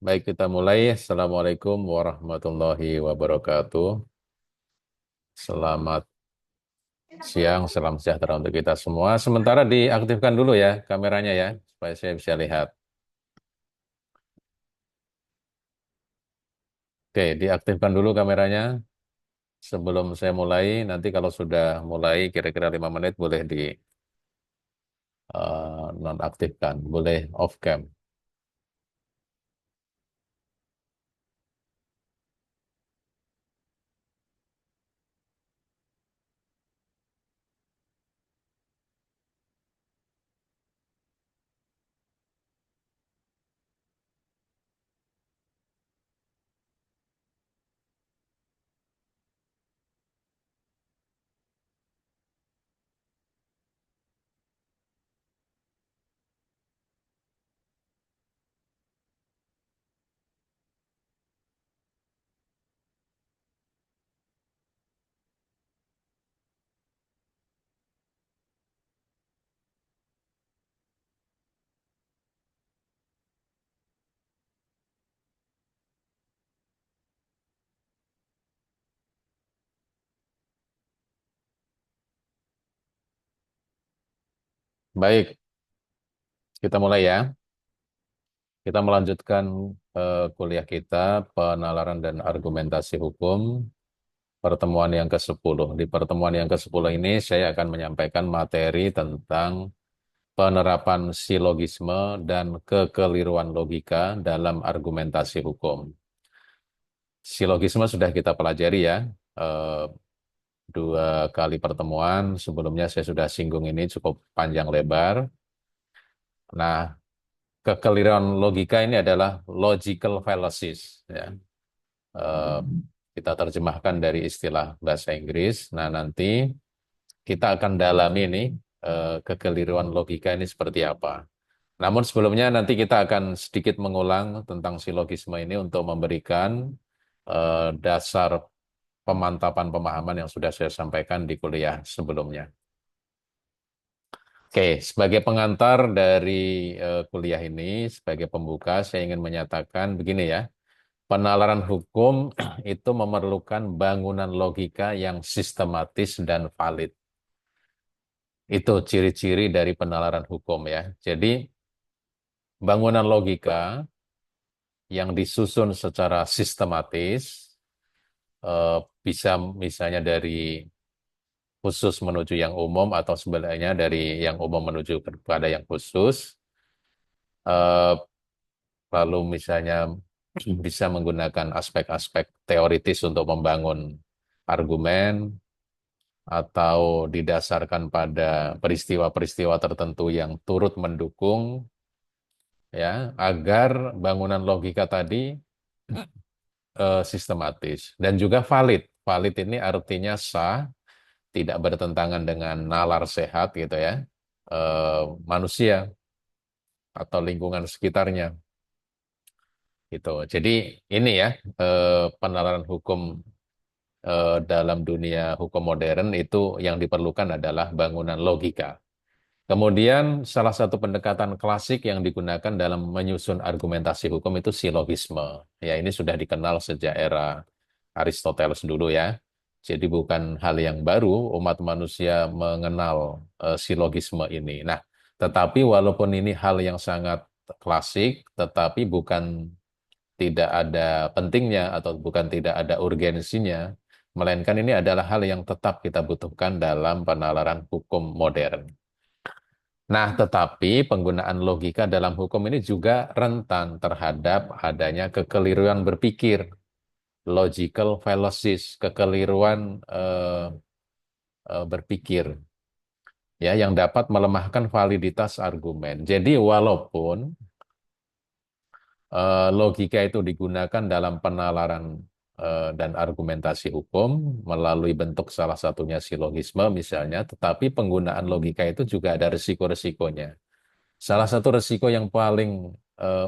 Baik, kita mulai. Assalamualaikum warahmatullahi wabarakatuh. Selamat siang, salam sejahtera untuk kita semua. Sementara diaktifkan dulu ya kameranya ya, supaya saya bisa lihat. Oke, diaktifkan dulu kameranya sebelum saya mulai. Nanti kalau sudah mulai, kira-kira 5 menit boleh di nonaktifkan, boleh off cam. Baik, kita mulai ya. Kita melanjutkan kuliah kita penalaran dan argumentasi hukum. Pertemuan yang ke-10. Di pertemuan yang ke-10 ini saya akan menyampaikan materi tentang penerapan silogisme dan kekeliruan logika dalam argumentasi hukum. Silogisme sudah kita pelajari ya, eh, 2 kali pertemuan. Sebelumnya saya sudah singgung ini cukup panjang lebar. Nah, kekeliruan logika ini adalah logical fallacies. Ya. Eh, kita terjemahkan dari istilah bahasa Inggris. Nah, nanti kita akan dalami nih kekeliruan logika ini seperti apa. Namun sebelumnya nanti kita akan sedikit mengulang tentang silogisme ini untuk memberikan dasar pemantapan pemahaman yang sudah saya sampaikan di kuliah sebelumnya. Oke, sebagai pengantar dari kuliah ini, sebagai pembuka, saya ingin menyatakan begini ya. Penalaran hukum itu memerlukan bangunan logika yang sistematis dan valid. Itu ciri-ciri dari penalaran hukum ya. Jadi bangunan logika yang disusun secara sistematis bisa misalnya dari khusus menuju yang umum atau sebaliknya dari yang umum menuju kepada yang khusus. Eh, Lalu misalnya bisa menggunakan aspek-aspek teoritis untuk membangun argumen atau didasarkan pada peristiwa-peristiwa tertentu yang turut mendukung ya agar bangunan logika tadi sistematis dan juga valid. Valid ini artinya sah, tidak bertentangan dengan nalar sehat gitu ya, manusia atau lingkungan sekitarnya gitu. Jadi ini ya penalaran hukum dalam dunia hukum modern itu yang diperlukan adalah bangunan logika. Kemudian salah satu pendekatan klasik yang digunakan dalam menyusun argumentasi hukum itu silogisme. Ya ini sudah dikenal sejak era Aristoteles dulu ya. Jadi bukan hal yang baru umat manusia mengenal silogisme ini. Nah, tetapi walaupun ini hal yang sangat klasik, tetapi bukan tidak ada pentingnya atau bukan tidak ada urgensinya, melainkan ini adalah hal yang tetap kita butuhkan dalam penalaran hukum modern. Nah, tetapi penggunaan logika dalam hukum ini juga rentan terhadap adanya kekeliruan berpikir, logical fallacies, kekeliruan berpikir, ya, yang dapat melemahkan validitas argumen. Jadi, walaupun logika itu digunakan dalam penalaran dan argumentasi hukum melalui bentuk salah satunya silogisme misalnya, tetapi penggunaan logika itu juga ada risiko-risikonya. Salah satu risiko yang paling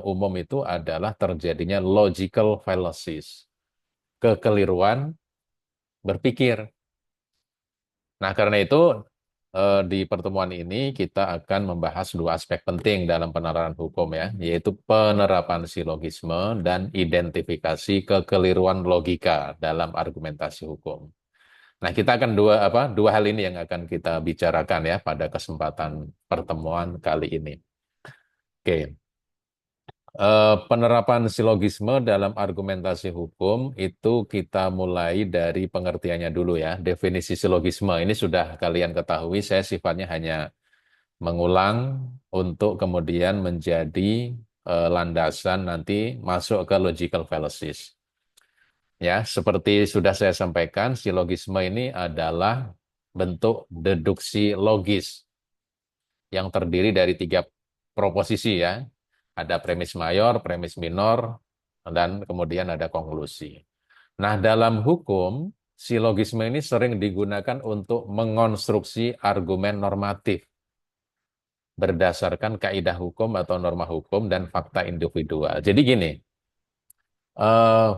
umum itu adalah terjadinya logical fallacies, kekeliruan berpikir. Nah, karena itu di pertemuan ini kita akan membahas dua aspek penting dalam penerapan hukum ya, yaitu penerapan silogisme dan identifikasi kekeliruan logika dalam argumentasi hukum. Nah, kita akan dua hal ini yang akan kita bicarakan ya pada kesempatan pertemuan kali ini. Oke. Penerapan silogisme dalam argumentasi hukum itu kita mulai dari pengertiannya dulu ya. Definisi silogisme ini sudah kalian ketahui, saya sifatnya hanya mengulang untuk kemudian menjadi landasan nanti masuk ke logical fallacies. Ya, seperti sudah saya sampaikan, silogisme ini adalah bentuk deduksi logis yang terdiri dari tiga proposisi ya. Ada premis mayor, premis minor, dan kemudian ada konklusi. Nah, dalam hukum, silogisme ini sering digunakan untuk mengonstruksi argumen normatif berdasarkan kaidah hukum atau norma hukum dan fakta individual. Jadi gini, eh,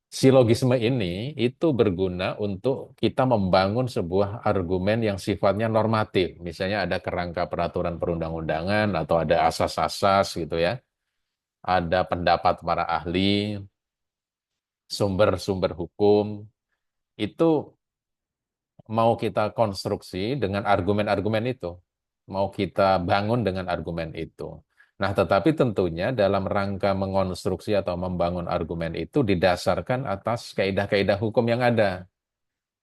silogisme ini itu berguna untuk kita membangun sebuah argumen yang sifatnya normatif. Misalnya ada kerangka peraturan perundang-undangan atau ada asas-asas gitu ya. Ada pendapat para ahli, sumber-sumber hukum, itu mau kita konstruksi dengan argumen-argumen itu. Mau kita bangun dengan argumen itu. Nah, tetapi tentunya dalam rangka mengonstruksi atau membangun argumen itu didasarkan atas kaidah-kaidah hukum yang ada.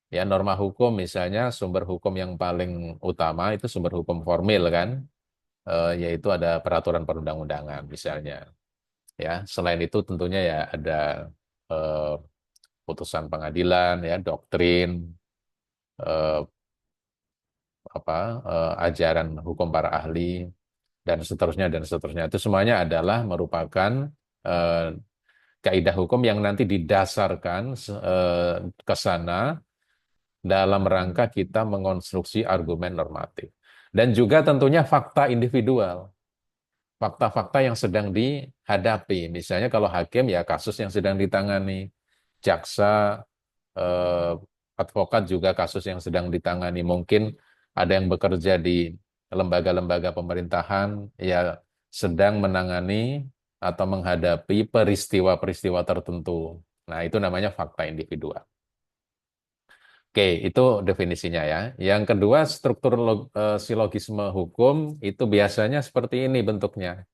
Ya, norma hukum misalnya sumber hukum yang paling utama itu sumber hukum formil kan, yaitu ada peraturan perundang-undangan misalnya. Ya, selain itu tentunya ya ada eh, putusan pengadilan, ya doktrin, eh, apa ajaran hukum para ahli dan seterusnya dan seterusnya. Itu semuanya adalah merupakan eh, kaidah hukum yang nanti didasarkan ke sana dalam rangka kita mengonstruksi argumen normatif. Dan juga tentunya fakta individual, fakta-fakta yang sedang dihadapi. Misalnya kalau hakim ya kasus yang sedang ditangani, jaksa, eh, advokat juga kasus yang sedang ditangani. Mungkin ada yang bekerja di lembaga-lembaga pemerintahan ya sedang menangani atau menghadapi peristiwa-peristiwa tertentu. Nah, itu namanya fakta individual. Oke, itu definisinya ya. Yang kedua, struktur silogisme hukum itu biasanya seperti ini bentuknya.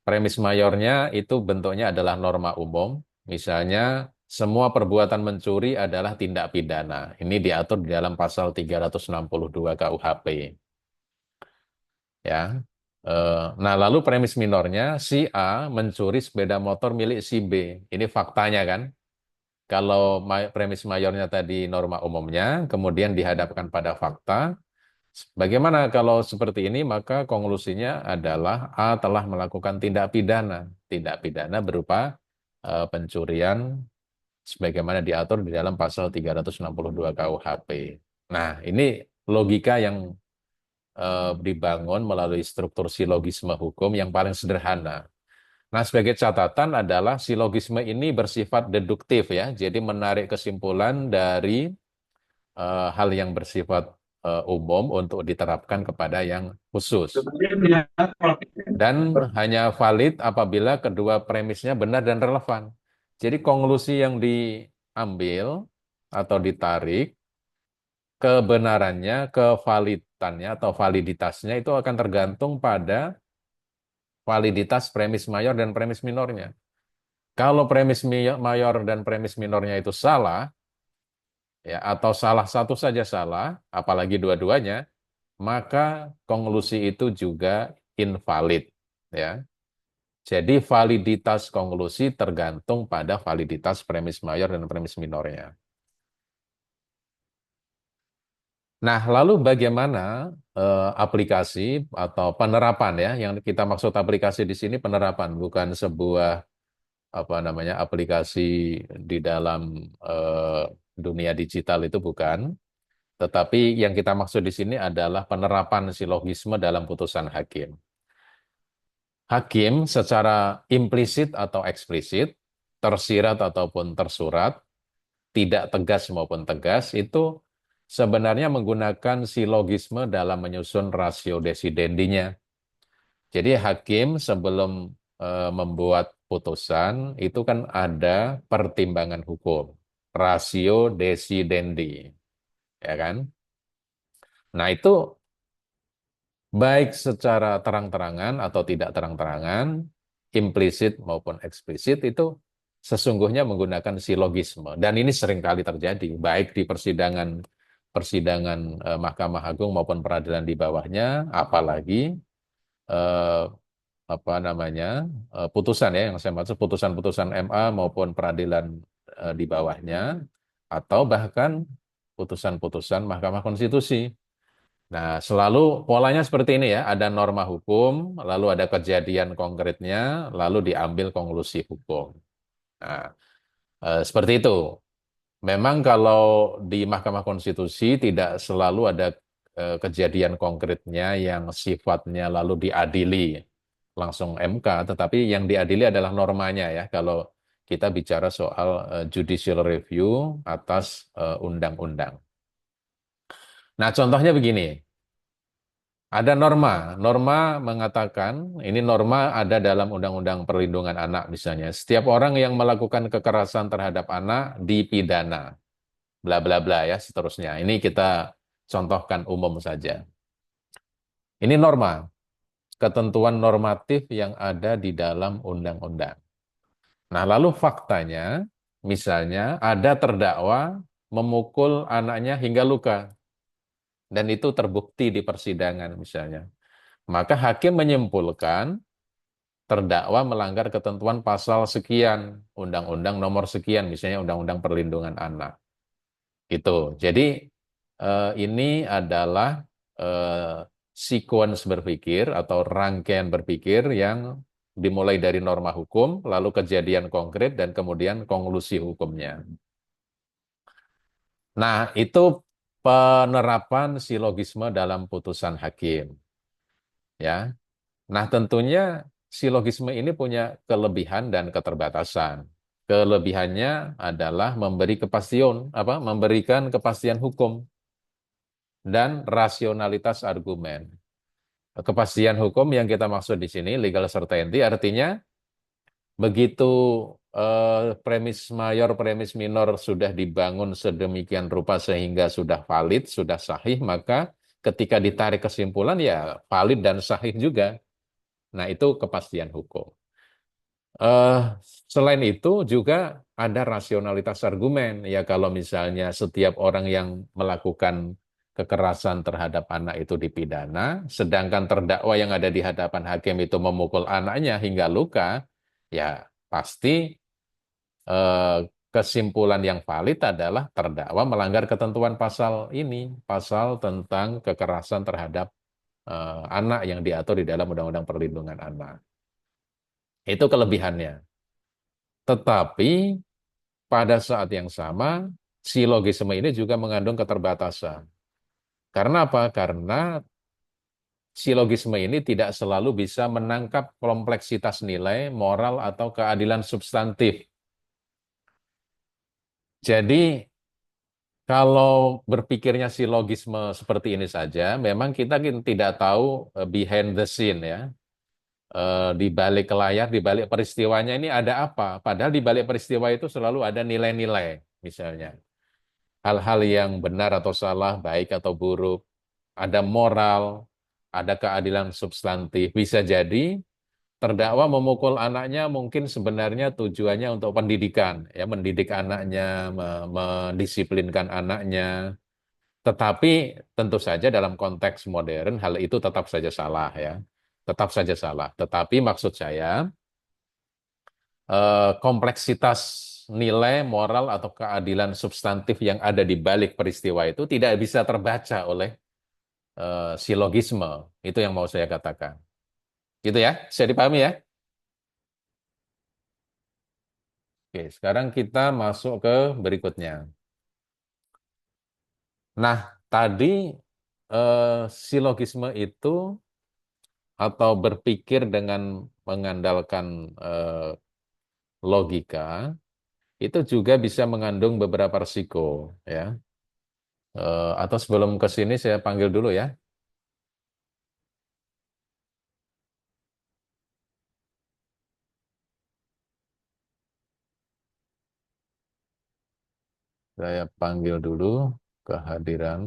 Premis mayornya itu bentuknya adalah norma umum. Misalnya, semua perbuatan mencuri adalah tindak pidana. Ini diatur di dalam pasal 362 KUHP. Ya. Nah, lalu premis minornya, si A mencuri sepeda motor milik si B. Ini faktanya kan. Kalau premis mayornya tadi norma umumnya, kemudian dihadapkan pada fakta, bagaimana kalau seperti ini? Maka konklusinya adalah A telah melakukan tindak pidana. Tindak pidana berupa pencurian sebagaimana diatur di dalam pasal 362 KUHP. Nah, ini logika yang dibangun melalui struktur silogisme hukum yang paling sederhana. Nah, sebagai catatan adalah silogisme ini bersifat deduktif ya, jadi menarik kesimpulan dari hal yang bersifat umum untuk diterapkan kepada yang khusus. Dan hanya valid apabila kedua premisnya benar dan relevan. Jadi konklusi yang diambil atau ditarik, kebenarannya, kevalidannya atau validitasnya itu akan tergantung pada validitas premis mayor dan premis minornya. Kalau premis mayor dan premis minornya itu salah, ya atau salah satu saja salah, apalagi dua-duanya, maka konklusi itu juga invalid, ya. Jadi validitas konklusi tergantung pada validitas premis mayor dan premis minornya. Nah, lalu bagaimana aplikasi atau penerapan ya? Yang kita maksud aplikasi di sini penerapan, bukan sebuah apa namanya aplikasi di dalam eh, dunia digital itu bukan. Tetapi yang kita maksud di sini adalah penerapan silogisme dalam putusan hakim. Hakim secara implisit atau eksplisit, tersirat ataupun tersurat, tidak tegas maupun tegas, itu sebenarnya menggunakan silogisme dalam menyusun rasio desidendinya. Jadi hakim sebelum membuat putusan itu kan ada pertimbangan hukum, rasio desidendi, ya kan? Nah itu baik secara terang-terangan atau tidak terang-terangan, implisit maupun eksplisit itu sesungguhnya menggunakan silogisme. Dan ini seringkali terjadi, baik di persidangan persidangan Mahkamah Agung maupun peradilan di bawahnya, apalagi eh, apa namanya putusan ya yang saya maksud putusan-putusan MA maupun peradilan di bawahnya, atau bahkan putusan-putusan Mahkamah Konstitusi. Nah, selalu polanya seperti ini ya, ada norma hukum, lalu ada kejadian konkretnya, lalu diambil konklusi hukum. Nah, seperti itu. Memang kalau di Mahkamah Konstitusi tidak selalu ada kejadian konkretnya yang sifatnya lalu diadili langsung MK, tetapi yang diadili adalah normanya ya. Kalau kita bicara soal judicial review atas undang-undang. Nah, contohnya begini. Ada norma. Norma mengatakan, ini norma ada dalam Undang-Undang Perlindungan Anak misalnya. Setiap orang yang melakukan kekerasan terhadap anak dipidana. Bla bla bla ya, seterusnya. Ini kita contohkan umum saja. Ini norma, ketentuan normatif yang ada di dalam undang-undang. Nah, lalu faktanya, misalnya ada terdakwa memukul anaknya hingga luka, dan itu terbukti di persidangan misalnya. Maka hakim menyimpulkan terdakwa melanggar ketentuan pasal sekian, undang-undang nomor sekian, misalnya undang-undang perlindungan anak. Itu. Jadi ini adalah eh, sequence berpikir atau rangkaian berpikir yang dimulai dari norma hukum, lalu kejadian konkret, dan kemudian konklusi hukumnya. Nah, itu penerapan silogisme dalam putusan hakim. Ya. Nah, tentunya silogisme ini punya kelebihan dan keterbatasan. Kelebihannya adalah memberikan kepastian hukum dan rasionalitas argumen. Kepastian hukum yang kita maksud di sini, legal certainty, artinya begitu premis mayor, premis minor sudah dibangun sedemikian rupa sehingga sudah valid, sudah sahih, maka ketika ditarik kesimpulan ya valid dan sahih juga. Nah, itu kepastian hukum. Eh, Selain itu juga ada rasionalitas argumen. Ya kalau misalnya setiap orang yang melakukan kekerasan terhadap anak itu dipidana, sedangkan terdakwa yang ada di hadapan hakim itu memukul anaknya hingga luka, ya pasti eh, kesimpulan yang valid adalah terdakwa melanggar ketentuan pasal ini, pasal tentang kekerasan terhadap anak yang diatur di dalam Undang-Undang Perlindungan Anak. Itu kelebihannya. Tetapi pada saat yang sama, silogisme ini juga mengandung keterbatasan. Karena apa? Karena silogisme ini tidak selalu bisa menangkap kompleksitas nilai, moral, atau keadilan substantif. Jadi, kalau berpikirnya silogisme seperti ini saja, memang kita tidak tahu behind the scene ya. Di balik layar, di balik peristiwanya ini ada apa? Padahal di balik peristiwa itu selalu ada nilai-nilai, misalnya. Hal-hal yang benar atau salah, baik atau buruk, ada moral, ada keadilan substantif. Bisa jadi terdakwa memukul anaknya mungkin sebenarnya tujuannya untuk pendidikan, ya mendidik anaknya, mendisiplinkan anaknya. Tetapi tentu saja dalam konteks modern hal itu tetap saja salah ya. Tetap saja salah. Tetapi maksud saya kompleksitas nilai moral atau keadilan substantif yang ada di balik peristiwa itu tidak bisa terbaca oleh silogisme. Itu yang mau saya katakan. Gitu ya, bisa dipahami ya? Oke, sekarang kita masuk ke berikutnya. Nah, tadi silogisme itu atau berpikir dengan mengandalkan logika itu juga bisa mengandung beberapa risiko, ya. Atau sebelum ke sini saya panggil dulu ya. Saya panggil dulu kehadiran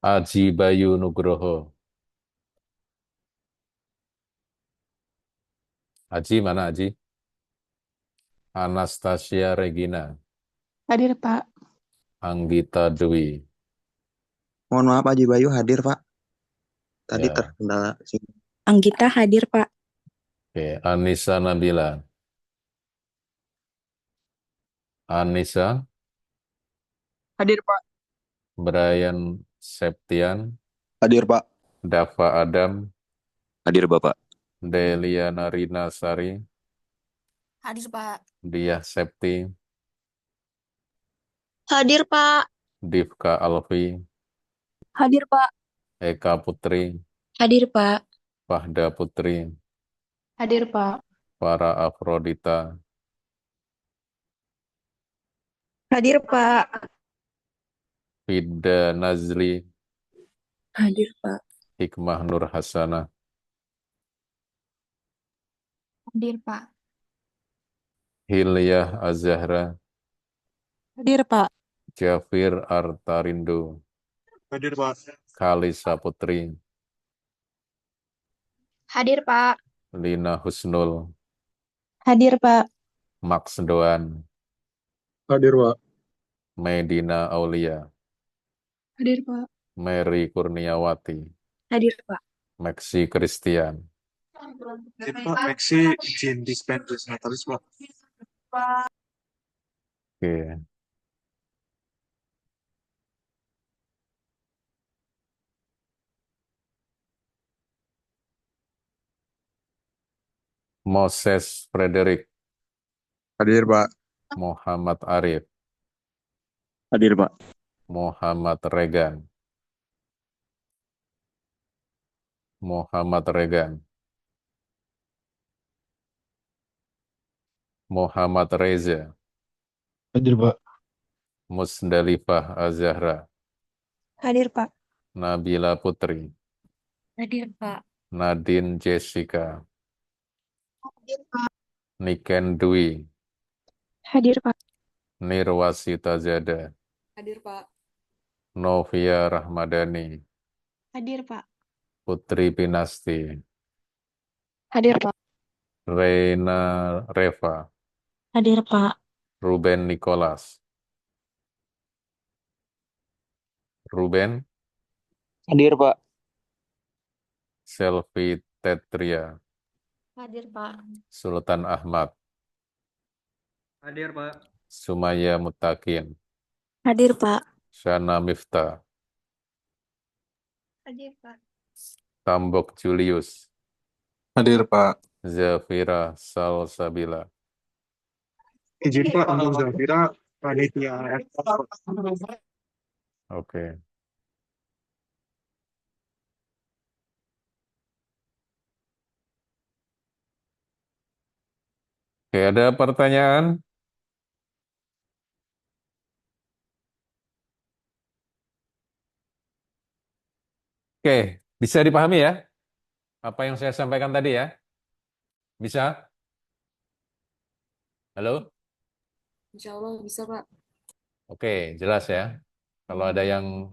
Aji Bayu Nugroho. Aji mana Aji? Anastasia Regina. Hadir, Pak. Anggita Dwi. Mohon maaf, Haji Bayu hadir, Pak. Tadi Ya, terkendala sinyal. Anggita hadir, Pak. oke. Anissa Nabila. Anissa, Hadir, Pak. Brian Septian, Hadir, Pak. Dava Adam, Hadir, Bapak. Delia Narina Sari, Hadir, Pak. Diah Septi, Hadir, Pak. Divka Alfi, Hadir, Pak. Eka Putri, Hadir, Pak. Fahda Putri, Hadir, Pak. Farah Afrodita, Hadir, Pak. Fida Nazli, Hadir, Pak. Hikmah Nur Hasanah, Hadir, Pak. Hilyah Azahra, Hadir, Pak. Jafir Artarindo, Hadir, Pak. Kalisa Putri, Hadir, Pak. Lina Husnul, Hadir, Pak. Max Doan, Hadir, Pak. Medina Aulia, Hadir, Pak. Mary Kurniawati, Hadir, Pak. Maxi Christian. Pak, Maxi izin dispense notaris, Pak. Oke. Moses Frederick, Hadir, Pak. Muhammad Arif, Hadir, Pak. Muhammad Regan, Muhammad Regan, Muhammad Reza, Hadir, Pak. Musdalifah Azahra, Hadir, Pak. Nabila Putri, Hadir, Pak. Nadine Jessica, Hadir, Pak. Niken Dwi, Hadir, Pak. Nirwasita Zada, Hadir, Pak. Novia Rahmadani, Hadir, Pak. Putri Pinasti, Hadir, Pak. Reina Reva, Hadir, Pak. Ruben Nicholas, Ruben, Hadir, Pak. Selvi Tetria, Hadir, Pak. Sultan Ahmad, Hadir, Pak. Sumaya Mutakin, Hadir, Pak. Shana Miftah, Hadir, Pak. Tambok Julius, Hadir, Pak. Zafira Salsabila. Izin, Pak, untuk Zafira, panitia. Oke. Oke, ada pertanyaan? Oke, bisa dipahami ya apa yang saya sampaikan tadi ya? Bisa? Halo? Insya Allah bisa, Pak. Oke, jelas ya. Kalau ada yang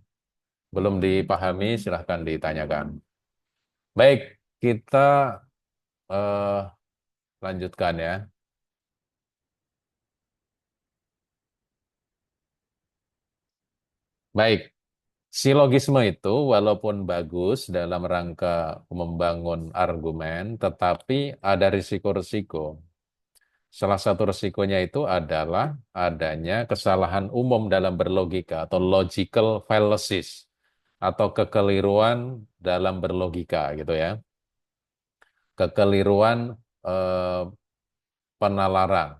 belum dipahami, silahkan ditanyakan. Baik, kita eh, lanjutkan ya. Baik, silogisme itu walaupun bagus dalam rangka membangun argumen, tetapi ada risiko-risiko. Salah satu risikonya itu adalah adanya kesalahan umum dalam berlogika atau logical fallacies atau kekeliruan dalam berlogika gitu ya. Kekeliruan eh, penalaran.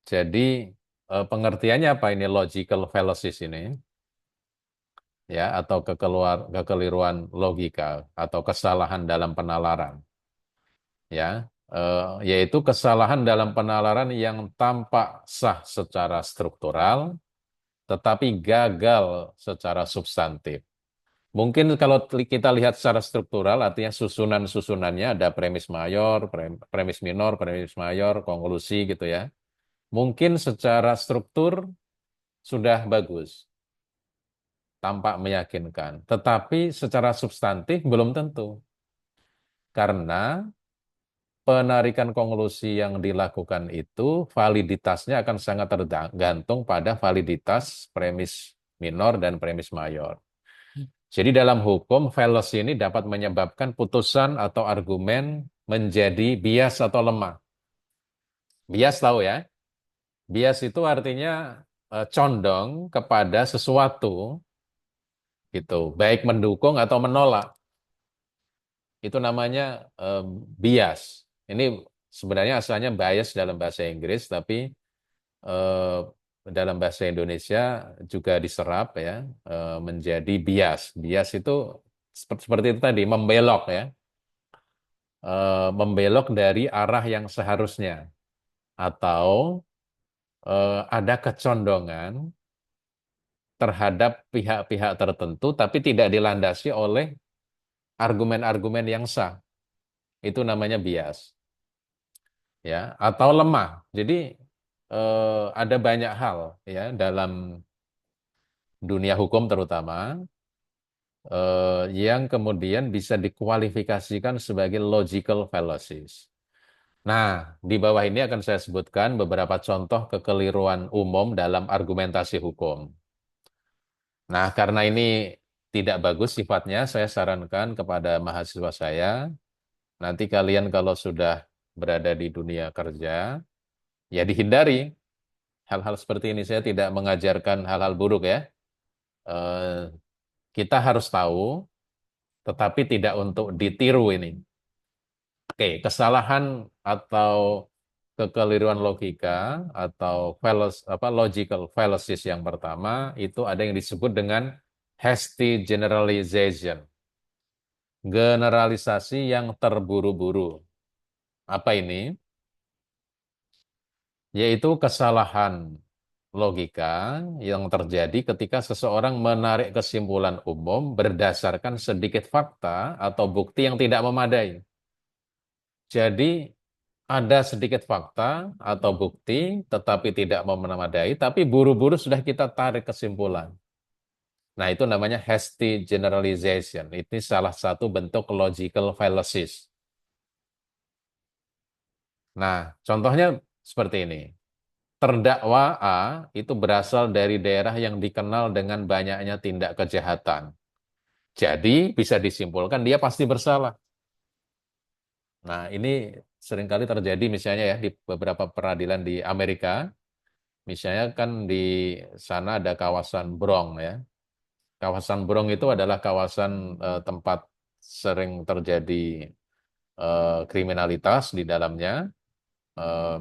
Jadi pengertiannya apa ini logical fallacies ini? Ya, atau kekeliruan logika atau kesalahan dalam penalaran. Ya, yaitu kesalahan dalam penalaran yang tampak sah secara struktural, tetapi gagal secara substantif. Mungkin kalau kita lihat secara struktural, artinya susunan-susunannya ada premis mayor, premis minor, premis mayor, konklusi gitu ya. Mungkin secara struktur sudah bagus, tampak meyakinkan. Tetapi secara substantif belum tentu. Karena penarikan konklusi yang dilakukan itu validitasnya akan sangat tergantung pada validitas premis minor dan premis mayor. Jadi dalam hukum, fallacy ini dapat menyebabkan putusan atau argumen menjadi bias atau lemah. Bias tahu ya? Bias itu artinya condong kepada sesuatu, gitu, baik mendukung atau menolak. Itu namanya bias. Ini sebenarnya asalnya bias dalam bahasa Inggris, tapi eh, dalam bahasa Indonesia juga diserap ya menjadi bias. Bias itu seperti itu tadi, membelok ya, membelok dari arah yang seharusnya atau ada kecondongan terhadap pihak-pihak tertentu, tapi tidak dilandasi oleh argumen-argumen yang sah. Itu namanya bias. Ya, atau lemah. Jadi ada banyak hal ya dalam dunia hukum terutama yang kemudian bisa dikualifikasikan sebagai logical fallacies. Nah, di bawah ini akan saya sebutkan beberapa contoh kekeliruan umum dalam argumentasi hukum. Nah, karena ini tidak bagus sifatnya, saya sarankan kepada mahasiswa saya, nanti kalian kalau sudah berada di dunia kerja, ya dihindari hal-hal seperti ini. Saya tidak mengajarkan hal-hal buruk ya. Eh, kita harus tahu, tetapi tidak untuk ditiru ini. Oke, kesalahan atau kekeliruan logika atau logical fallacies yang pertama itu ada yang disebut dengan hasty generalization. Generalisasi yang terburu-buru. Apa ini? Yaitu kesalahan logika yang terjadi ketika seseorang menarik kesimpulan umum berdasarkan sedikit fakta atau bukti yang tidak memadai. Jadi ada sedikit fakta atau bukti tetapi tidak memadai, tapi buru-buru sudah kita tarik kesimpulan. Nah, itu namanya hasty generalization. Ini salah satu bentuk logical fallacies. Nah, contohnya seperti ini. Terdakwa A itu berasal dari daerah yang dikenal dengan banyaknya tindak kejahatan. Jadi bisa disimpulkan dia pasti bersalah. Nah, ini seringkali terjadi misalnya ya di beberapa peradilan di Amerika. Misalnya kan di sana ada kawasan Bronx ya. Kawasan Bronx itu adalah kawasan tempat sering terjadi kriminalitas di dalamnya. Eh,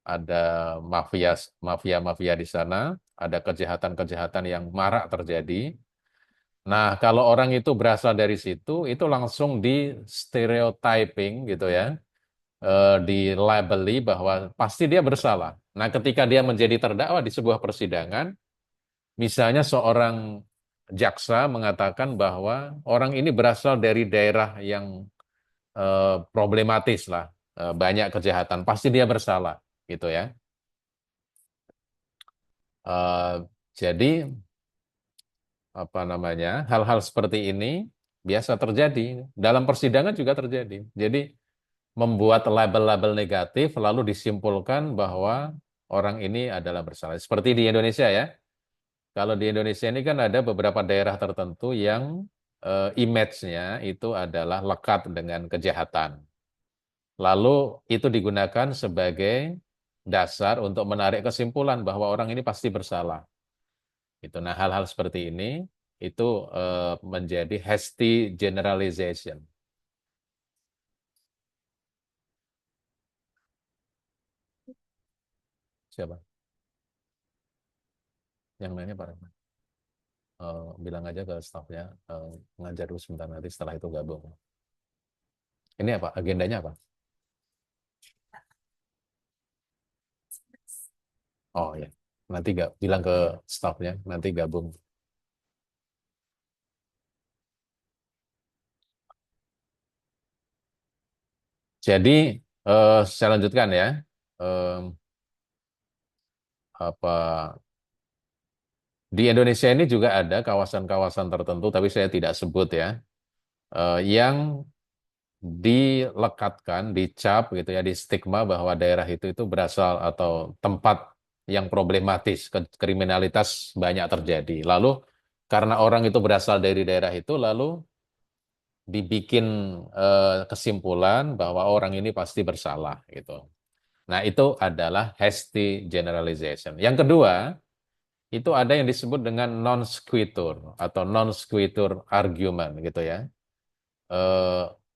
ada mafia di sana, ada kejahatan-kejahatan yang marak terjadi. Nah, kalau orang itu berasal dari situ, itu langsung di stereotyping gitu ya, dilabeli bahwa pasti dia bersalah. Nah, ketika dia menjadi terdakwa di sebuah persidangan, misalnya seorang jaksa mengatakan bahwa orang ini berasal dari daerah yang problematis lah, banyak kejahatan, pasti dia bersalah, gitu ya. Eh, jadi apa namanya, hal-hal seperti ini biasa terjadi dalam persidangan juga terjadi. Jadi membuat label-label negatif lalu disimpulkan bahwa orang ini adalah bersalah. Seperti di Indonesia ya. Kalau di Indonesia ini kan ada beberapa daerah tertentu yang image-nya itu adalah lekat dengan kejahatan. Lalu itu digunakan sebagai dasar untuk menarik kesimpulan bahwa orang ini pasti bersalah. Itu. Nah, hal-hal seperti ini itu menjadi hasty generalization. Siapa? Yang lainnya Pak Rahman. Bilang aja ke stafnya ngajar dulu sebentar, nanti setelah itu gabung. Ini apa? Agendanya apa? Oh ya, nanti nggak bilang ke stafnya, nanti gabung. Jadi saya lanjutkan ya. Eh, apa di Indonesia ini juga ada kawasan-kawasan tertentu, tapi saya tidak sebut ya, yang dilekatkan, dicap gitu ya, di stigma bahwa daerah itu berasal atau tempat yang problematis, kriminalitas banyak terjadi. Lalu karena orang itu berasal dari daerah itu, lalu dibikin kesimpulan bahwa orang ini pasti bersalah gitu. Nah, itu adalah hasty generalization. Yang kedua, itu ada yang disebut dengan non sequitur atau non sequitur argument gitu ya.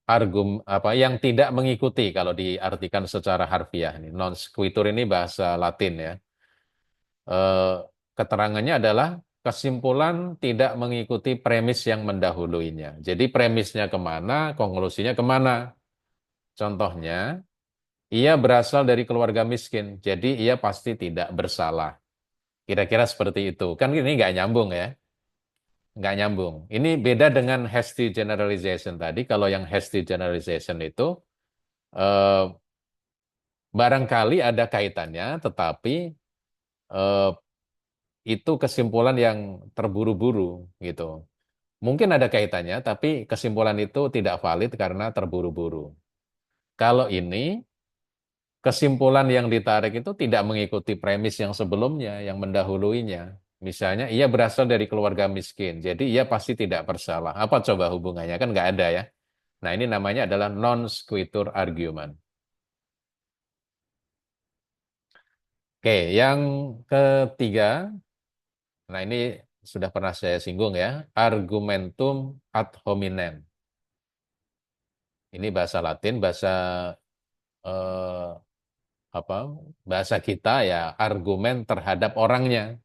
Apa yang tidak mengikuti kalau diartikan secara harfiah ini. Non sequitur ini bahasa Latin ya. Eh, Keterangannya adalah kesimpulan tidak mengikuti premis yang mendahuluinya. Jadi premisnya kemana, konklusinya kemana. Contohnya, ia berasal dari keluarga miskin, jadi ia pasti tidak bersalah. Kira-kira seperti itu. Kan ini nggak nyambung ya. Nggak nyambung. Ini beda dengan hasty generalization tadi. Kalau yang hasty generalization itu eh, barangkali ada kaitannya, tetapi eh, itu kesimpulan yang terburu-buru gitu. Mungkin ada kaitannya, tapi kesimpulan itu tidak valid karena terburu-buru. Kalau ini kesimpulan yang ditarik itu tidak mengikuti premis yang sebelumnya, yang mendahuluinya. Misalnya, ia berasal dari keluarga miskin, jadi ia pasti tidak bersalah. Apa coba hubungannya? Kan nggak ada ya. Nah, ini namanya adalah non sequitur argument. Oke, yang ketiga, nah ini sudah pernah saya singgung ya, argumentum ad hominem. Ini bahasa Latin, eh, apa? Bahasa kita ya argumen terhadap orangnya.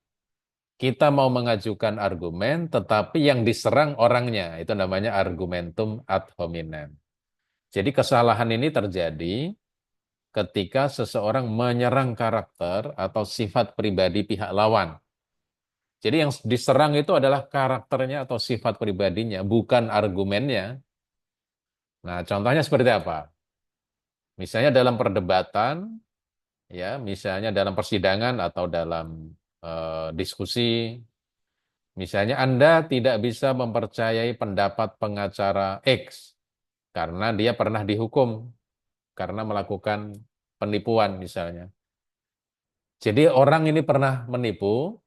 Kita mau mengajukan argumen, tetapi yang diserang orangnya. Itu namanya argumentum ad hominem. Jadi kesalahan ini terjadi ketika seseorang menyerang karakter atau sifat pribadi pihak lawan. Jadi yang diserang itu adalah karakternya atau sifat pribadinya, bukan argumennya. Nah, contohnya seperti apa? Misalnya dalam perdebatan, ya, misalnya dalam persidangan atau dalam diskusi. Misalnya Anda tidak bisa mempercayai pendapat pengacara X karena dia pernah dihukum karena melakukan penipuan misalnya. Jadi orang ini pernah menipu,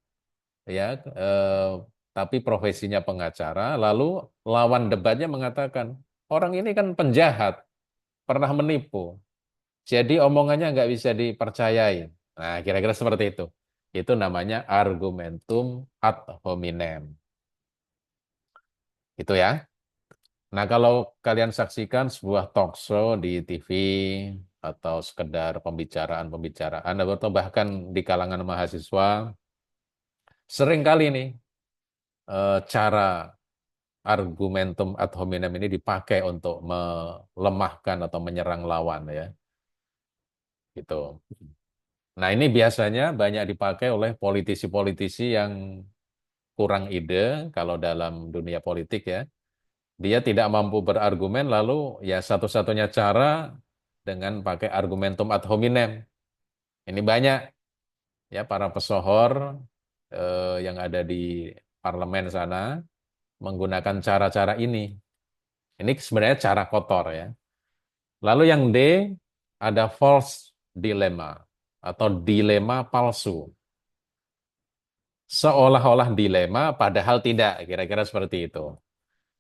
ya, tapi profesinya pengacara, lalu lawan debatnya mengatakan orang ini kan penjahat, pernah menipu, jadi omongannya nggak bisa dipercayai. Nah, kira-kira seperti itu. Itu namanya argumentum ad hominem. Itu ya. Nah, kalau kalian saksikan sebuah talk show di TV atau sekedar pembicaraan-pembicaraan atau bahkan di kalangan mahasiswa, sering kali nih cara argumentum ad hominem ini dipakai untuk melemahkan atau menyerang lawan ya. gitu. Nah, ini biasanya banyak dipakai oleh politisi-politisi yang kurang ide kalau dalam dunia politik ya. Dia tidak mampu berargumen, lalu ya satu-satunya cara dengan pakai argumentum ad hominem. Ini banyak ya para pesohor yang ada di parlemen sana menggunakan cara-cara ini. Ini sebenarnya cara kotor ya. Lalu yang D ada false dilemma atau dilema palsu. Seolah-olah dilema padahal tidak, kira-kira seperti itu.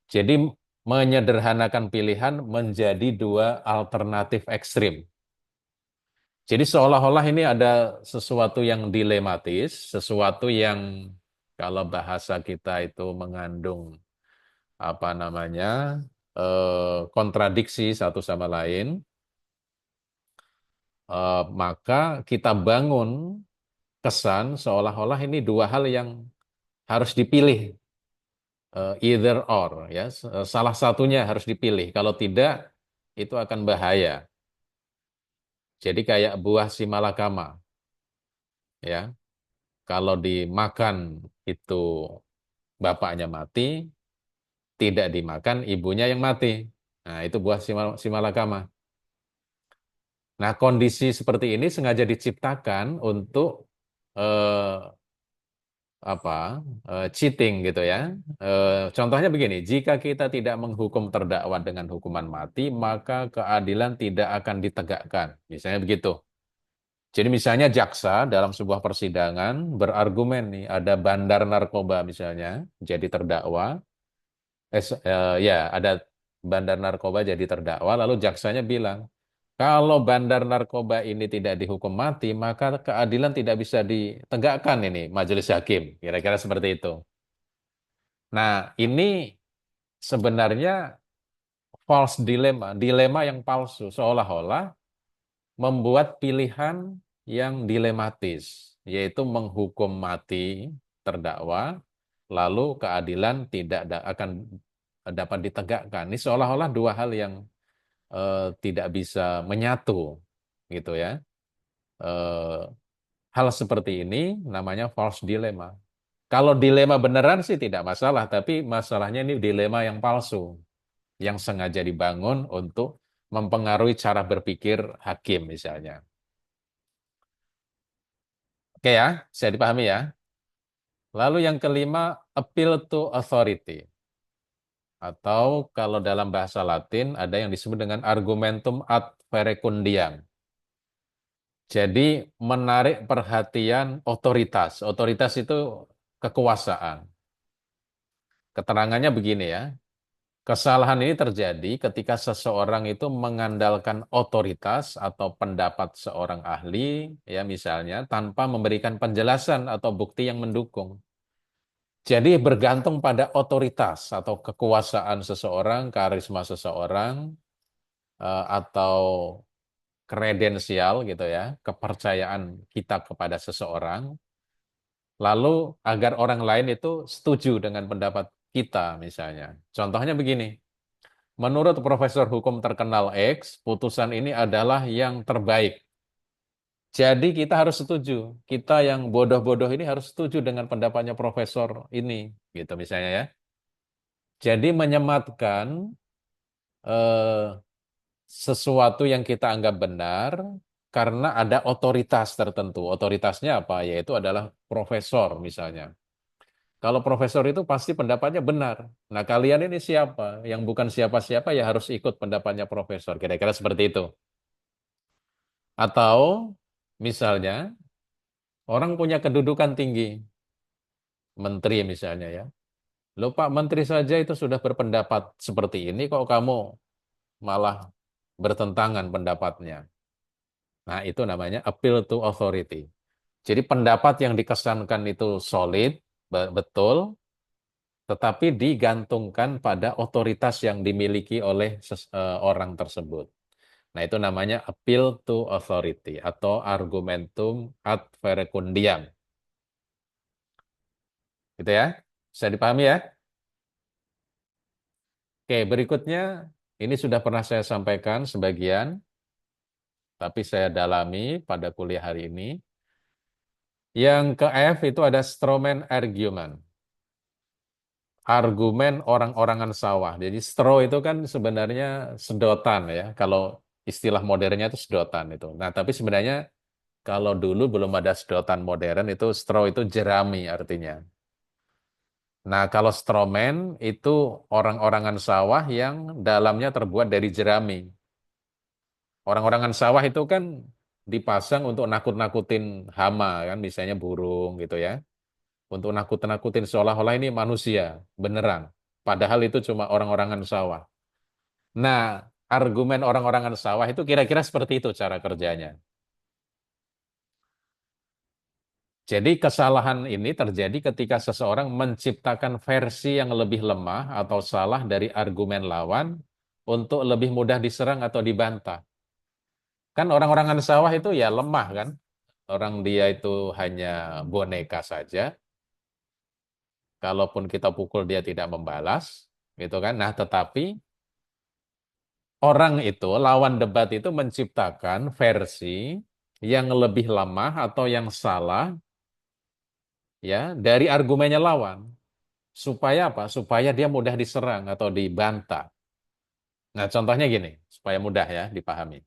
Jadi menyederhanakan pilihan menjadi dua alternatif ekstrim. Jadi seolah-olah ini ada sesuatu yang dilematis, sesuatu yang kalau bahasa kita itu mengandung apa namanya kontradiksi satu sama lain, maka kita bangun kesan seolah-olah ini dua hal yang harus dipilih, either or ya, salah satunya harus dipilih. Kalau tidak, itu akan bahaya. Jadi kayak buah simalakama, ya. Kalau dimakan itu bapaknya mati, tidak dimakan ibunya yang mati. Nah, itu buah simalakama. Nah, kondisi seperti ini sengaja diciptakan untuk eh, apa cheating gitu ya. Contohnya begini, jika kita tidak menghukum terdakwa dengan hukuman mati, maka keadilan tidak akan ditegakkan. Misalnya begitu. Jadi misalnya jaksa dalam sebuah persidangan berargumen nih, ada bandar narkoba misalnya jadi terdakwa, ya ada bandar narkoba jadi terdakwa, lalu jaksanya bilang, kalau bandar narkoba ini tidak dihukum mati, maka keadilan tidak bisa ditegakkan ini majelis hakim. Kira-kira seperti itu. Nah, ini sebenarnya false dilemma, dilema yang palsu, seolah-olah membuat pilihan yang dilematis, yaitu menghukum mati terdakwa, lalu keadilan tidak akan dapat ditegakkan. Ini seolah-olah dua hal yang tidak bisa menyatu, gitu ya. Eh, Hal seperti ini namanya false dilemma. Kalau dilema beneran sih tidak masalah, tapi masalahnya ini dilema yang palsu, yang sengaja dibangun untuk mempengaruhi cara berpikir hakim misalnya. Oke ya, saya dipahami ya. Lalu yang kelima, appeal to authority. Atau kalau dalam bahasa Latin ada yang disebut dengan argumentum ad verecundiam. Jadi menarik perhatian otoritas. Otoritas itu kekuasaan. Keterangannya begini ya. Kesalahan ini terjadi ketika seseorang itu mengandalkan otoritas atau pendapat seorang ahli, ya misalnya, tanpa memberikan penjelasan atau bukti yang mendukung. Jadi bergantung pada otoritas atau kekuasaan seseorang, karisma seseorang, atau kredensial gitu ya, kepercayaan kita kepada seseorang, lalu agar orang lain itu setuju dengan pendapat kita misalnya. Contohnya begini, menurut profesor hukum terkenal X, putusan ini adalah yang terbaik. Jadi kita harus setuju. Kita yang bodoh-bodoh ini harus setuju dengan pendapatnya profesor ini, gitu misalnya ya. Jadi menyematkan eh, sesuatu yang kita anggap benar karena ada otoritas tertentu. Otoritasnya apa? Yaitu adalah profesor misalnya. Kalau profesor itu pasti pendapatnya benar. Nah, kalian ini siapa? Yang bukan siapa-siapa ya harus ikut pendapatnya profesor. Kira-kira seperti itu. Atau misalnya orang punya kedudukan tinggi, menteri misalnya ya. Loh Pak Menteri saja itu sudah berpendapat seperti ini, kok kamu malah bertentangan pendapatnya. Nah, itu namanya appeal to authority. Jadi pendapat yang dikesankan itu solid, betul, tetapi digantungkan pada otoritas yang dimiliki oleh orang tersebut. Nah, itu namanya appeal to authority atau argumentum ad verecundiam. Gitu ya. Bisa dipahami ya? Oke, berikutnya ini sudah pernah saya sampaikan sebagian. tapi saya dalami pada kuliah hari ini. Yang ke F itu ada Strawman argument. Argumen orang-orangan sawah. Jadi straw itu kan sebenarnya sedotan ya. Kalau istilah modernnya itu sedotan itu. Nah, tapi sebenarnya kalau dulu belum ada sedotan modern itu straw itu jerami artinya. Nah, kalau strawman itu orang-orangan sawah yang dalamnya terbuat dari jerami. Orang-orangan sawah itu kan dipasang untuk nakut-nakutin hama kan, misalnya burung gitu ya. Untuk nakut-nakutin seolah-olah ini manusia, beneran. Padahal itu cuma orang-orangan sawah. Nah, argumen orang-orangan sawah itu kira-kira seperti itu cara kerjanya. Jadi kesalahan ini terjadi ketika seseorang menciptakan versi yang lebih lemah atau salah dari argumen lawan untuk lebih mudah diserang atau dibantah. Kan orang-orangan sawah itu ya lemah kan. Orang dia itu hanya boneka saja. Kalaupun kita pukul dia tidak membalas, gitu kan. Nah, tetapi orang itu, lawan debat itu menciptakan versi yang lebih lemah atau yang salah ya dari argumennya lawan. Supaya apa? Supaya dia mudah diserang atau dibantah. Nah, contohnya gini, supaya mudah ya dipahami.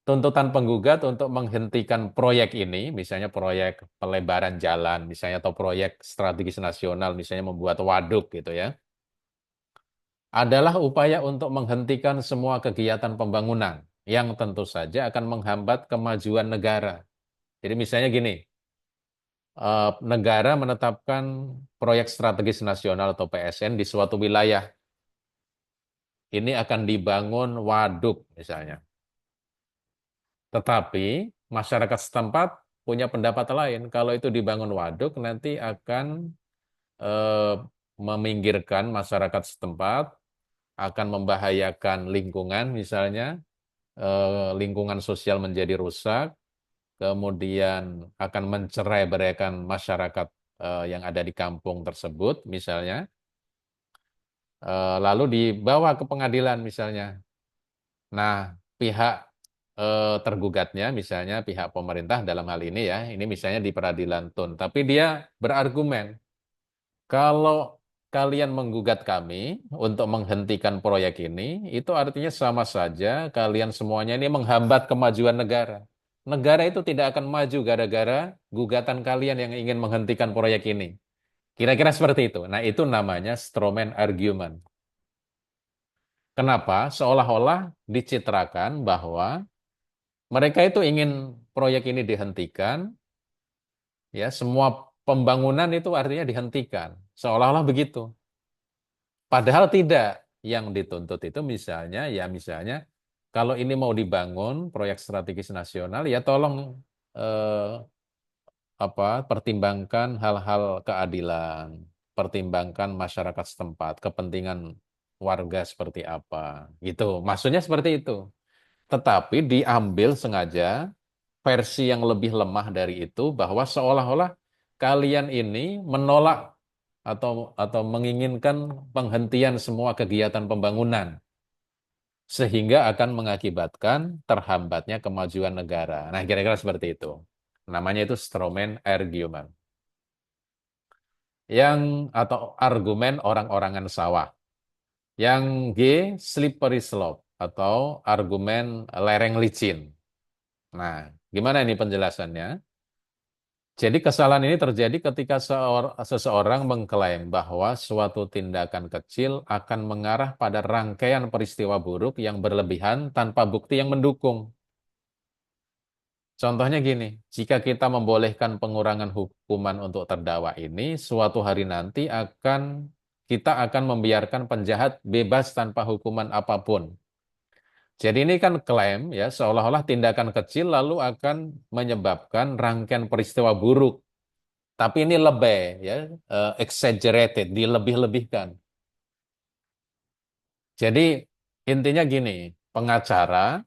Tuntutan penggugat untuk menghentikan proyek ini, misalnya proyek pelebaran jalan, misalnya atau proyek strategis nasional, misalnya membuat waduk gitu ya, adalah upaya untuk menghentikan semua kegiatan pembangunan yang tentu saja akan menghambat kemajuan negara. Jadi misalnya gini, negara menetapkan proyek strategis nasional atau PSN di suatu wilayah. Ini akan dibangun waduk misalnya. Tetapi masyarakat setempat punya pendapat lain. Kalau itu dibangun waduk nanti akan eh, meminggirkan masyarakat setempat, akan membahayakan lingkungan misalnya, lingkungan sosial menjadi rusak, kemudian akan mencerai-beraikan masyarakat yang ada di kampung tersebut misalnya, lalu dibawa ke pengadilan misalnya. Nah, pihak tergugatnya misalnya pihak pemerintah dalam hal ini ya, ini misalnya di peradilan tun, tapi dia berargumen, kalau kalian menggugat kami untuk menghentikan proyek ini, itu artinya sama saja kalian semuanya ini menghambat kemajuan negara. Negara itu tidak akan maju gara-gara gugatan kalian yang ingin menghentikan proyek ini. Kira-kira seperti itu. Nah, itu namanya strawman argument. Kenapa? Seolah-olah dicitrakan bahwa mereka itu ingin proyek ini dihentikan, ya semua pembangunan itu artinya dihentikan. Seolah-olah begitu. Padahal tidak. Yang dituntut itu misalnya, ya misalnya, kalau ini mau dibangun proyek strategis nasional, ya tolong eh, pertimbangkan hal-hal keadilan, pertimbangkan masyarakat setempat, kepentingan warga seperti apa, gitu. Maksudnya seperti itu. Tetapi diambil sengaja versi yang lebih lemah dari itu bahwa seolah-olah kalian ini menolak atau menginginkan penghentian semua kegiatan pembangunan sehingga akan mengakibatkan terhambatnya kemajuan negara. Nah, kira-kira seperti itu. Namanya itu strawman argument. Yang atau argumen orang-orangan sawah. Yang G, slippery slope atau argumen lereng licin. Nah, gimana ini penjelasannya? Jadi kesalahan ini terjadi ketika seseorang mengklaim bahwa suatu tindakan kecil akan mengarah pada rangkaian peristiwa buruk yang berlebihan tanpa bukti yang mendukung. Contohnya gini, jika kita membolehkan pengurangan hukuman untuk terdakwa ini, suatu hari nanti kita akan membiarkan penjahat bebas tanpa hukuman apapun. Jadi ini kan klaim ya, seolah-olah tindakan kecil lalu akan menyebabkan rangkaian peristiwa buruk. Tapi ini lebay ya, exaggerated, dilebih-lebihkan. Jadi intinya gini, pengacara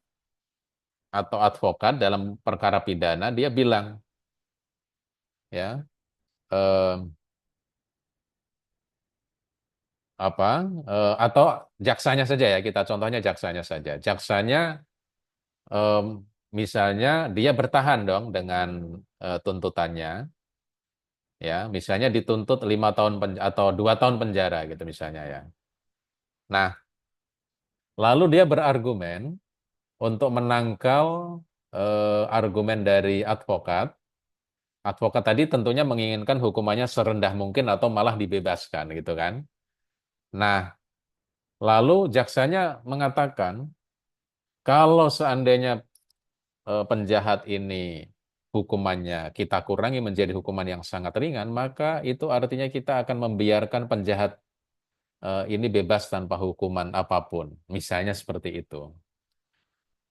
atau advokat dalam perkara pidana dia bilang ya, eh, atau jaksanya saja ya, kita contohnya jaksanya saja. Jaksanya em, misalnya dia bertahan dong dengan tuntutannya, ya, misalnya dituntut 5 tahun atau 2 tahun penjara gitu misalnya ya. Nah, lalu dia berargumen untuk menangkal argumen dari advokat. Advokat tadi tentunya menginginkan hukumannya serendah mungkin atau malah dibebaskan gitu kan. Nah, lalu jaksanya mengatakan kalau seandainya penjahat ini hukumannya kita kurangi menjadi hukuman yang sangat ringan, maka itu artinya kita akan membiarkan penjahat ini bebas tanpa hukuman apapun. Misalnya seperti itu.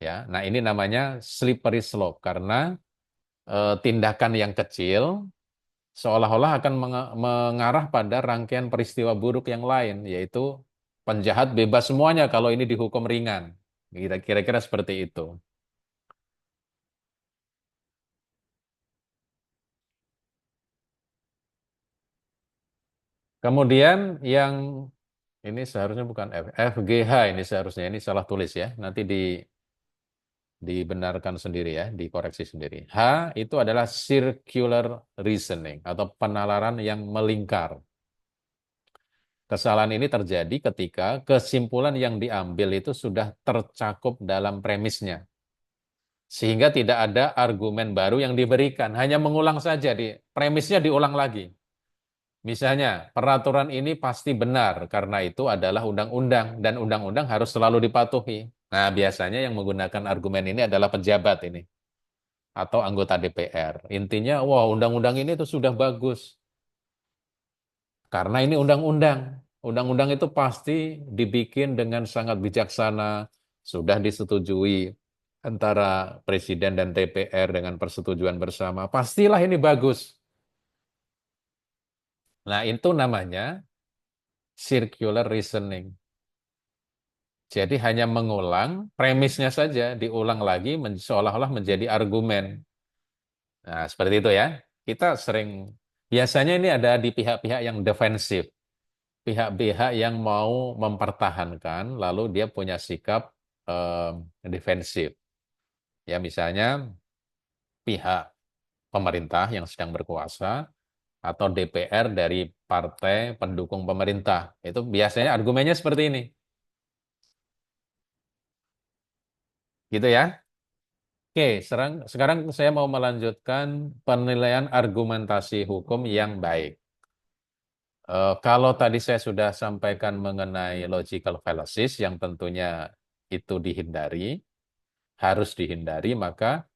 Ya, nah ini namanya slippery slope karena tindakan yang kecil seolah-olah akan mengarah pada rangkaian peristiwa buruk yang lain, yaitu penjahat bebas semuanya kalau ini dihukum ringan. Kira-kira seperti itu. Kemudian yang ini seharusnya bukan FGH ini seharusnya ini salah tulis ya. Nanti dibenarkan sendiri ya, dikoreksi sendiri. H itu adalah circular reasoning atau penalaran yang melingkar. Kesalahan ini terjadi ketika kesimpulan yang diambil itu sudah tercakup dalam premisnya. Sehingga tidak ada argumen baru yang diberikan, hanya mengulang saja premisnya diulang lagi. Misalnya, peraturan ini pasti benar karena itu adalah undang-undang dan undang-undang harus selalu dipatuhi. Nah, biasanya yang menggunakan argumen ini adalah pejabat ini atau anggota DPR. Intinya, wah, undang-undang ini tuh sudah bagus karena ini undang-undang. Undang-undang itu pasti dibikin dengan sangat bijaksana, sudah disetujui antara presiden dan DPR dengan persetujuan bersama. Pastilah ini bagus. Nah, itu namanya circular reasoning. Jadi hanya mengulang premisnya saja, diulang lagi seolah-olah menjadi argumen. Nah, seperti itu ya. Kita sering, biasanya ini ada di pihak-pihak yang defensif. Pihak-pihak yang mau mempertahankan, lalu dia punya sikap defensif. Ya, misalnya pihak pemerintah yang sedang berkuasa, atau DPR dari partai pendukung pemerintah. Itu biasanya argumennya seperti ini. Gitu ya. Oke, sekarang saya mau melanjutkan penilaian argumentasi hukum yang baik. Kalau tadi saya sudah sampaikan mengenai logical fallacies yang tentunya itu dihindari, harus dihindari, maka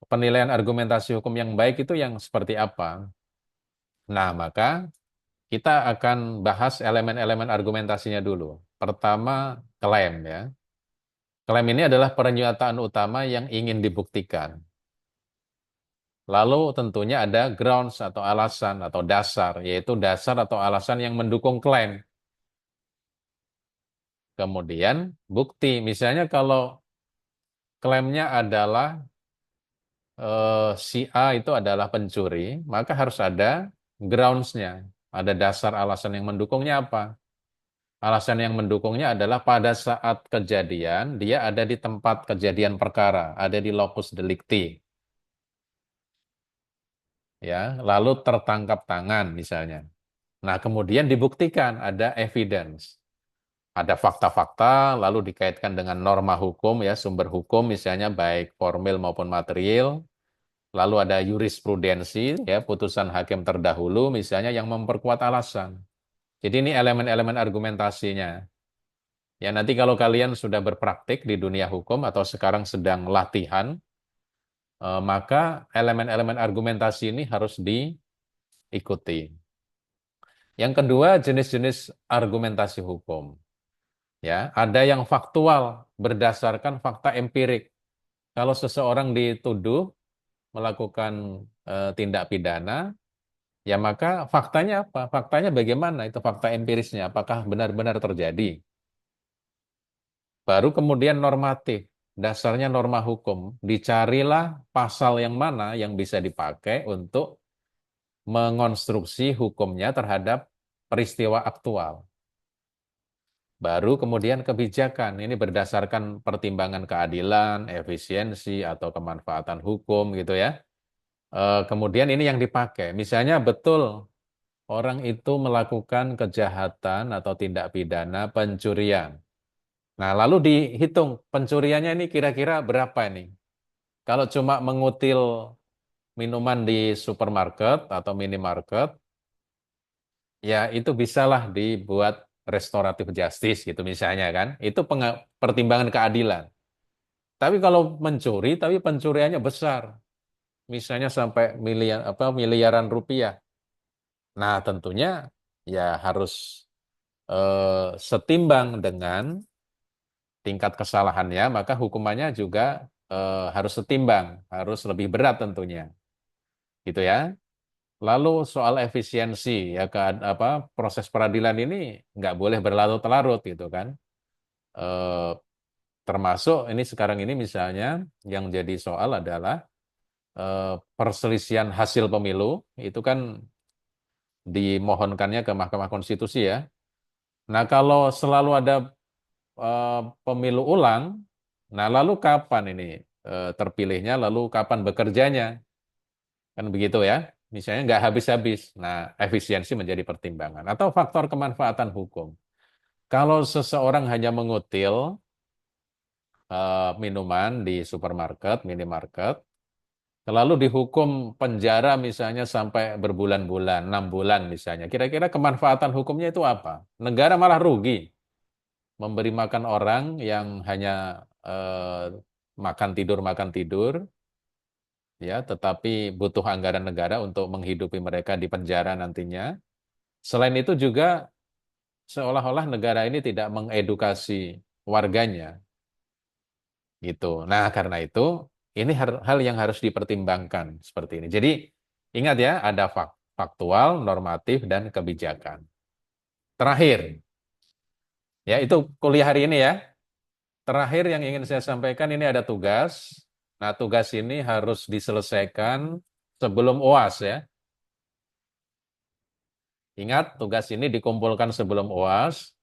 penilaian argumentasi hukum yang baik itu yang seperti apa? Nah, maka kita akan bahas elemen-elemen argumentasinya dulu. Pertama, klaim ya. Klaim ini adalah pernyataan utama yang ingin dibuktikan. Lalu tentunya ada grounds atau alasan atau dasar, yaitu dasar atau alasan yang mendukung klaim. Kemudian bukti, misalnya kalau klaimnya adalah si A itu adalah pencuri, maka harus ada grounds-nya, ada dasar alasan yang mendukungnya apa? Alasan yang mendukungnya adalah pada saat kejadian, dia ada di tempat kejadian perkara, ada di locus delicti. Ya, lalu tertangkap tangan misalnya. Nah, kemudian dibuktikan ada evidence. Ada fakta-fakta, lalu dikaitkan dengan norma hukum, ya, sumber hukum, misalnya baik formil maupun material. Lalu ada jurisprudensi, ya, putusan hakim terdahulu, misalnya yang memperkuat alasan. Jadi ini elemen-elemen argumentasinya. Ya, nanti kalau kalian sudah berpraktik di dunia hukum atau sekarang sedang latihan, maka elemen-elemen argumentasi ini harus diikuti. Yang kedua, jenis-jenis argumentasi hukum. Ya, ada yang faktual berdasarkan fakta empirik. Kalau seseorang dituduh melakukan tindak pidana, ya maka faktanya apa? Faktanya bagaimana? Itu fakta empirisnya. Apakah benar-benar terjadi? Baru kemudian normatif. Dasarnya norma hukum. Dicarilah pasal yang mana yang bisa dipakai untuk mengonstruksi hukumnya terhadap peristiwa aktual. baru kemudian kebijakan. Ini berdasarkan pertimbangan keadilan, efisiensi, atau kemanfaatan hukum gitu ya. Kemudian ini yang dipakai. Misalnya betul orang itu melakukan kejahatan atau tindak pidana pencurian. Nah, lalu dihitung pencuriannya ini kira-kira berapa ini? Kalau cuma mengutil minuman di supermarket atau minimarket, ya itu bisalah dibuat restoratif justice gitu misalnya kan. Itu pertimbangan keadilan. Tapi kalau mencuri, tapi pencuriannya besar, misalnya sampai miliaran rupiah. Nah, tentunya ya harus setimbang dengan tingkat kesalahannya, maka hukumannya juga harus setimbang, harus lebih berat tentunya, gitu ya. Lalu soal efisiensi ya proses peradilan ini nggak boleh berlarut-larut gitu kan. Eh, Termasuk ini sekarang ini misalnya yang jadi soal adalah perselisihan hasil pemilu itu kan dimohonkannya ke Mahkamah Konstitusi ya. Nah kalau selalu ada pemilu ulang, nah lalu kapan ini terpilihnya, lalu kapan bekerjanya, kan begitu ya. Misalnya nggak habis-habis. Nah, efisiensi menjadi pertimbangan. Atau faktor kemanfaatan hukum. Kalau seseorang hanya mengutil minuman di supermarket, minimarket, lalu dihukum penjara misalnya sampai berbulan-bulan, 6 bulan misalnya. Kira-kira kemanfaatan hukumnya itu apa? Negara malah rugi memberi makan orang yang hanya makan tidur, ya, tetapi butuh anggaran negara untuk menghidupi mereka di penjara nantinya. Selain itu juga seolah-olah negara ini tidak mengedukasi warganya, gitu. Nah, karena itu ini hal yang harus dipertimbangkan seperti ini. Jadi ingat ya, ada faktual, normatif, dan kebijakan. Terakhir, ya itu kuliah hari ini ya. Terakhir yang ingin saya sampaikan ini ada tugas. Nah, tugas ini harus diselesaikan sebelum UAS ya. Ingat, tugas ini dikumpulkan sebelum UAS.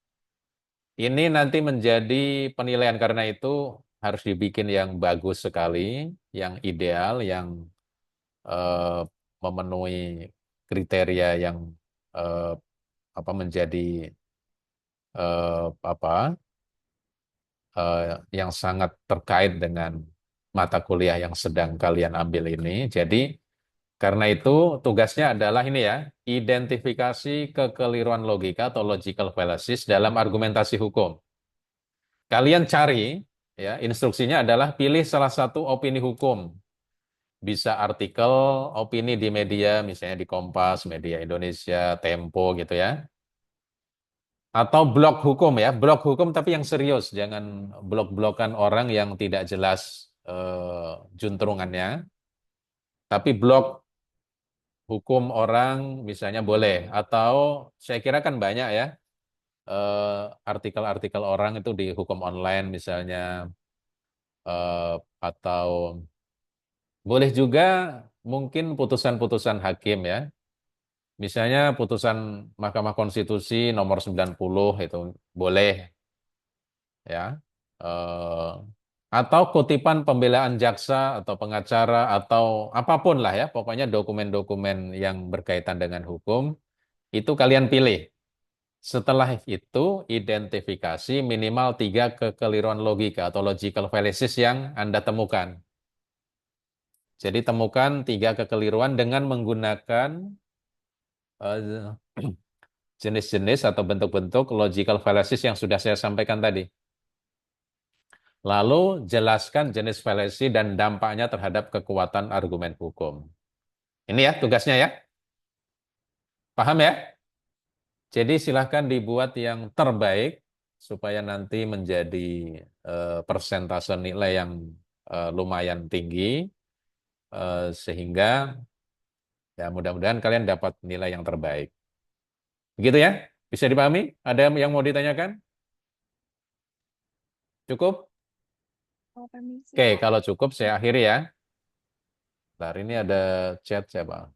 Ini nanti menjadi penilaian karena itu harus dibikin yang bagus sekali, yang ideal, yang eh, memenuhi kriteria yang eh, menjadi apa yang sangat terkait dengan mata kuliah yang sedang kalian ambil ini. Jadi karena itu tugasnya adalah ini ya, identifikasi kekeliruan logika atau logical fallacies dalam argumentasi hukum. Kalian cari ya, instruksinya adalah pilih salah satu opini hukum. Bisa artikel, opini di media, misalnya di Kompas, Media Indonesia, Tempo gitu ya. Atau blog hukum ya, blog hukum tapi yang serius, jangan blog-blogan orang yang tidak jelas juntrungannya. Tapi blog hukum orang misalnya boleh. Atau saya kira kan banyak ya artikel-artikel orang itu di hukum online misalnya. Atau boleh juga mungkin putusan-putusan hakim ya. Misalnya putusan Mahkamah Konstitusi nomor 90 itu boleh ya. Eh, atau kutipan pembelaan jaksa atau pengacara atau apapun lah ya, pokoknya dokumen-dokumen yang berkaitan dengan hukum itu kalian pilih. Setelah itu identifikasi minimal 3 kekeliruan logika atau logical fallacies yang Anda temukan. Jadi temukan 3 kekeliruan dengan menggunakan eh, jenis-jenis atau bentuk-bentuk logical fallacies yang sudah saya sampaikan tadi. Lalu jelaskan jenis fallacy dan dampaknya terhadap kekuatan argumen hukum. Ini ya tugasnya ya. Paham ya? Jadi silahkan dibuat yang terbaik supaya nanti menjadi persentase nilai yang lumayan tinggi sehingga ya mudah-mudahan kalian dapat nilai yang terbaik. Begitu ya? Bisa dipahami? Ada yang mau ditanyakan? Cukup? Oh, permisi, Oke, Pak. kalau cukup saya akhiri ya. Bentar, ini ada chat siapa?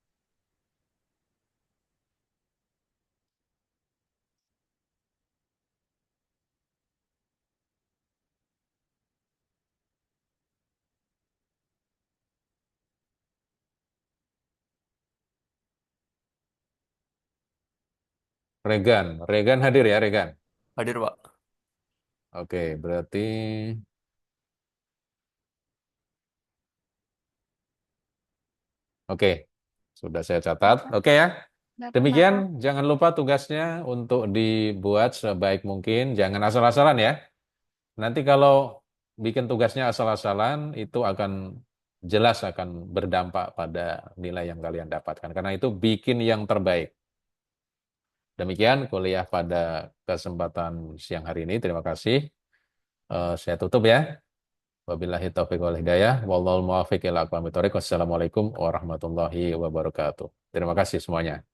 Regan. Regan hadir ya, Regan. Hadir, Pak. Oke, berarti oke, sudah saya catat. Oke ya. Dapat, Demikian, Pak. jangan lupa tugasnya untuk dibuat sebaik mungkin. Jangan asal-asalan ya. Nanti kalau bikin tugasnya asal-asalan, itu akan jelas akan berdampak pada nilai yang kalian dapatkan. Karena itu bikin yang terbaik. Demikian kuliah pada kesempatan siang hari ini. Terima kasih. Saya tutup ya. Wabillahi taufiq wal hidayah. Wallahul muwaffiq ila aqwamit thoriq. Wassalamualaikum warahmatullahi wabarakatuh. Terima kasih semuanya.